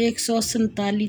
147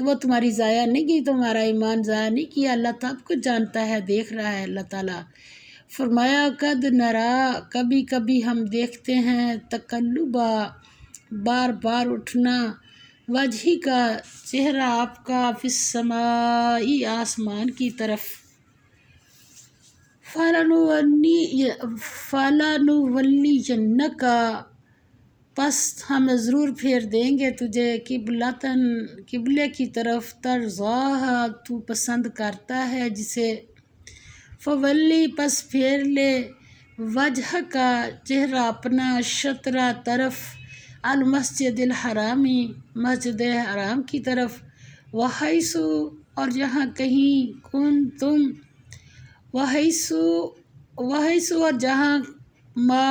تو وہ تمہاری ضائع نہیں کی، تمہارا ایمان ضائع نہیں کیا، اللہ سب کچھ جانتا ہے، دیکھ رہا ہے اللہ تعالیٰ۔ فرمایا قد نرا، کبھی کبھی ہم دیکھتے ہیں، تقلبا، بار بار اٹھنا، وجہی کا، چہرہ آپ کا، فی السماء، آسمان کی طرف، فَلَنُوَلِّيَنَّكَ، پس ہم ضرور پھیر دیں گے تجھے، قبلتاً، قبلے کی طرف، ترضاہا، تو پسند کرتا ہے جسے، فولی، پس پھیر لے، وجہ کا، چہرہ اپنا، شطرہ، طرف، المسجد الحرامی، مسجد حرام کی طرف، وحیث، اور جہاں کہیں، کن تم، وحیث، اور جہاں، ما،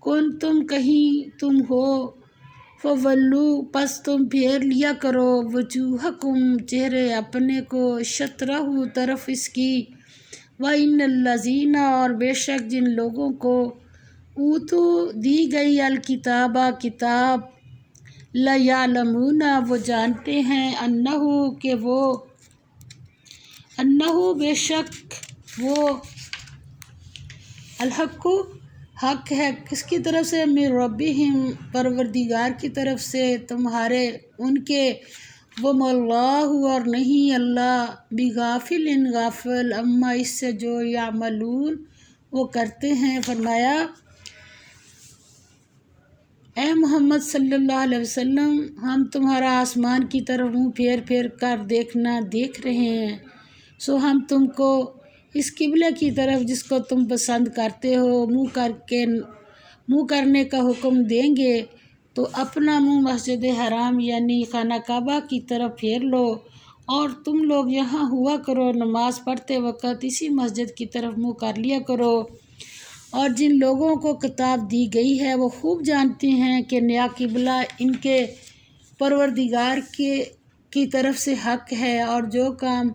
کن تم، کہیں تم ہو، فولو، پس تم پھیر لیا کرو، وجوہکم، چہرے اپنے کو، شطرہ، طرف اس کی، وَإِنَّ الَّذِينَ، اور بے شک جن لوگوں کو، اوتو، دی گئی، الکتابہ، کتاب، لَيَعْلَمُونَ، وہ جانتے ہیں، انہو، بے شک وہ، الحق، حق ہے، کس کی طرف سے، من ربہم، پروردگار کی طرف سے، تمہارے، ان کے، وَمَا اللَّهُ، اور نہیں اللہ، بغافل، غافل، اما، اس سے جو، یعملون، وہ کرتے ہیں۔ فرمایا اے محمد صلی اللہ علیہ وسلم، ہم تمہارا آسمان کی طرف منہ پھیر پھیر کر دیکھنا دیکھ رہے ہیں، سو ہم تم کو اس قبلے کی طرف جس کو تم پسند کرتے ہو منہ کرنے کا حکم دیں گے، تو اپنا منہ مسجد حرام یعنی خانہ کعبہ کی طرف پھیر لو، اور تم لوگ یہاں ہوا کرو، نماز پڑھتے وقت اسی مسجد کی طرف منہ کر لیا کرو۔ اور جن لوگوں کو کتاب دی گئی ہے وہ خوب جانتے ہیں کہ نیا قبلہ ان کے پروردگار کی طرف سے حق ہے، اور جو کام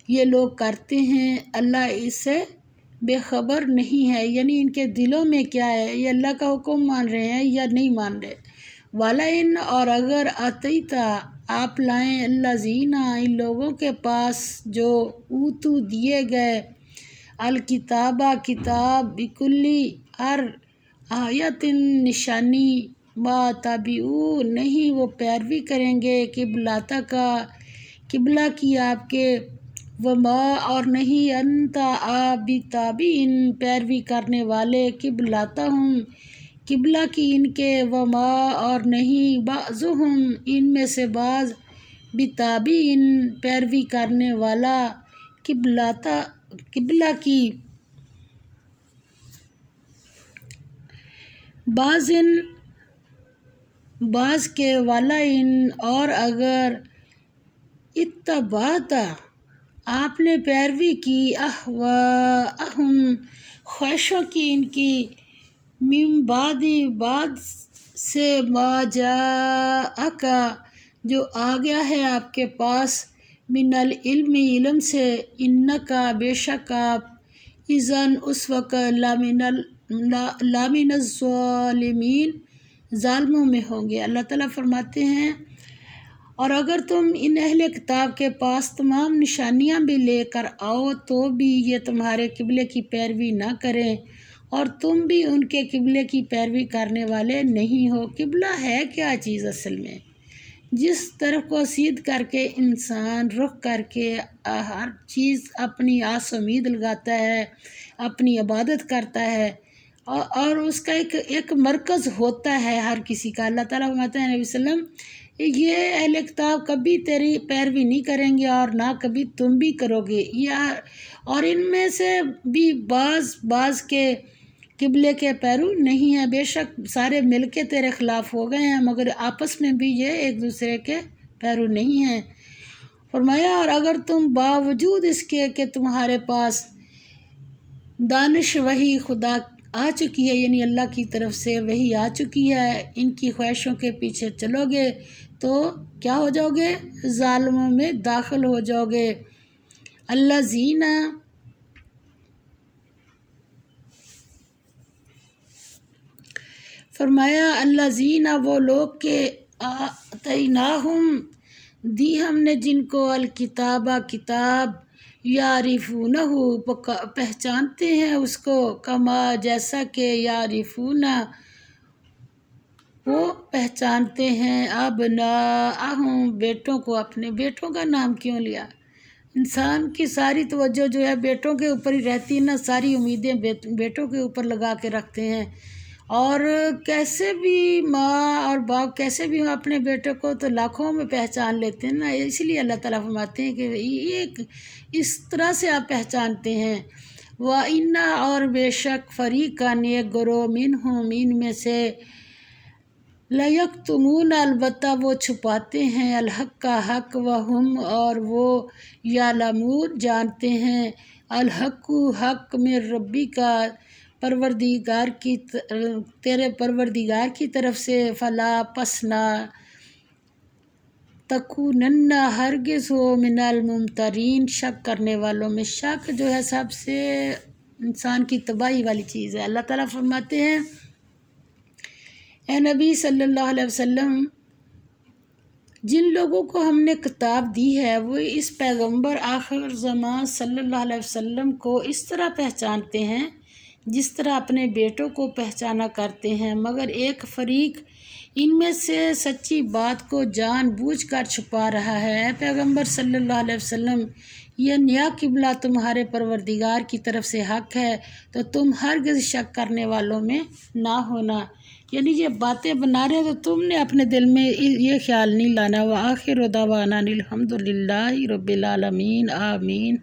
یہ لوگ کرتے ہیں اللہ اس سے بے خبر نہیں ہے، یعنی ان کے دلوں میں کیا ہے، یہ اللہ کا حکم مان رہے ہیں یا نہیں مان رہے۔ وَلَئِنْ، اور اگر آتیتا، آپ لائیں، الذین، ان لوگوں کے پاس جو، اوتو، دیے گئے، الکتابہ، کتاب، بکلی، ہر، آیت، نشانی، ما تابعو، نہیں وہ پیروی کریں گے، قبلہ کا، قبلہ کی آپ کے، وما، اور نہیں، انت، آپ، بتابعین، پیروی کرنے والے، قبلتہم، قبلہ کی ان کے، وما، اور نہیں، بعضہم، ان میں سے بعض، بتابعین، پیروی کرنے والا، قبلہ کی، بعض کے، وَلَئِنْ، اور اگر، اتبعت، آپ نے پیروی کی، اہواءہم، خواہشوں کی ان کی، من بعد سے، ما جاءک، جو آ گیا ہے آپ کے پاس، من العلم، علم سے، انک، بے شک آپ، اذن، اس وقت، لامن الظالمین، ظالموں میں ہوں گے۔ اللہ تعالیٰ فرماتے ہیں اور اگر تم ان اہل کتاب کے پاس تمام نشانیاں بھی لے کر آؤ تو بھی یہ تمہارے قبلے کی پیروی نہ کریں، اور تم بھی ان کے قبلے کی پیروی کرنے والے نہیں ہو۔ قبلہ ہے کیا چیز اصل میں؟ جس طرف کو سیدھ کر کے انسان رخ کر کے ہر چیز اپنی آس و امید لگاتا ہے، اپنی عبادت کرتا ہے، اور اس کا ایک مرکز ہوتا ہے ہر کسی کا۔ اللہ تعالیٰ فرماتے ہیں نبی صلی اللہ علیہ وسلم، یہ اہل کتاب کبھی تیری پیروی نہیں کریں گے اور نہ کبھی تم بھی کرو گے، اور ان میں سے بھی بعض کے قبلے کے پیرو نہیں ہیں، بے شک سارے مل کے تیرے خلاف ہو گئے ہیں، مگر آپس میں بھی یہ ایک دوسرے کے پیرو نہیں ہیں۔ فرمایا اور اگر تم باوجود اس کے کہ تمہارے پاس دانش وحی خدا آ چکی ہے، یعنی اللہ کی طرف سے وحی آ چکی ہے، ان کی خواہشوں کے پیچھے چلو گے تو کیا ہو جاؤ گے؟ ظالموں میں داخل ہو جاؤ گے۔ الذین، فرمایا الذین، وہ لوگ کہ آتیناہم، دی ہم نے جن کو الکتابہ کتاب، یعرفونہ پہچانتے ہیں اس کو، کما جیسا کہ یعرفون وہ پہچانتے ہیں ابناءہم بیٹوں کو اپنے۔ بیٹوں کا نام کیوں لیا؟ انسان کی ساری توجہ جو ہے بیٹوں کے اوپر ہی رہتی ہے نا، ساری امیدیں بیٹوں کے اوپر لگا کے رکھتے ہیں، اور کیسے بھی ماں اور باپ کیسے بھی ہوں اپنے بیٹوں کو تو لاکھوں میں پہچان لیتے ہیں نا، اس لیے اللہ تعالیٰ فرماتے ہیں کہ یہ اس طرح سے آپ پہچانتے ہیں۔ وَإِنَّ اور بے شک فریقاً ایک گروہ منہم ان میں سے، لَيَكْتُمُونَ البتہ وہ چھپاتے ہیں، الحق کا حق، وہم اور وہ، یعلمون جانتے ہیں، الحق حق من ربی کا پروردگار کی تیرے پروردگار کی طرف سے، فلا پس نہ تکونن ہرگز ہو من الممترین شک کرنے والوں میں۔ شک جو ہے سب سے انسان کی تباہی والی چیز ہے۔ اللہ تعالیٰ فرماتے ہیں اے نبی صلی اللہ علیہ وسلم، جن لوگوں کو ہم نے کتاب دی ہے وہ اس پیغمبر آخر زمان صلی اللہ علیہ وسلم کو اس طرح پہچانتے ہیں جس طرح اپنے بیٹوں کو پہچانا کرتے ہیں، مگر ایک فریق ان میں سے سچی بات کو جان بوجھ کر چھپا رہا ہے۔ اے پیغمبر صلی اللہ علیہ وسلم، یہ نیا قبلہ تمہارے پروردگار کی طرف سے حق ہے، تو تم ہرگز شک کرنے والوں میں نہ ہونا۔ یعنی یہ باتیں بنا رہے تو تم نے اپنے دل میں یہ خیال نہیں لانا۔ وآخر دعوانا الحمد للہ رب العالمین، آمین۔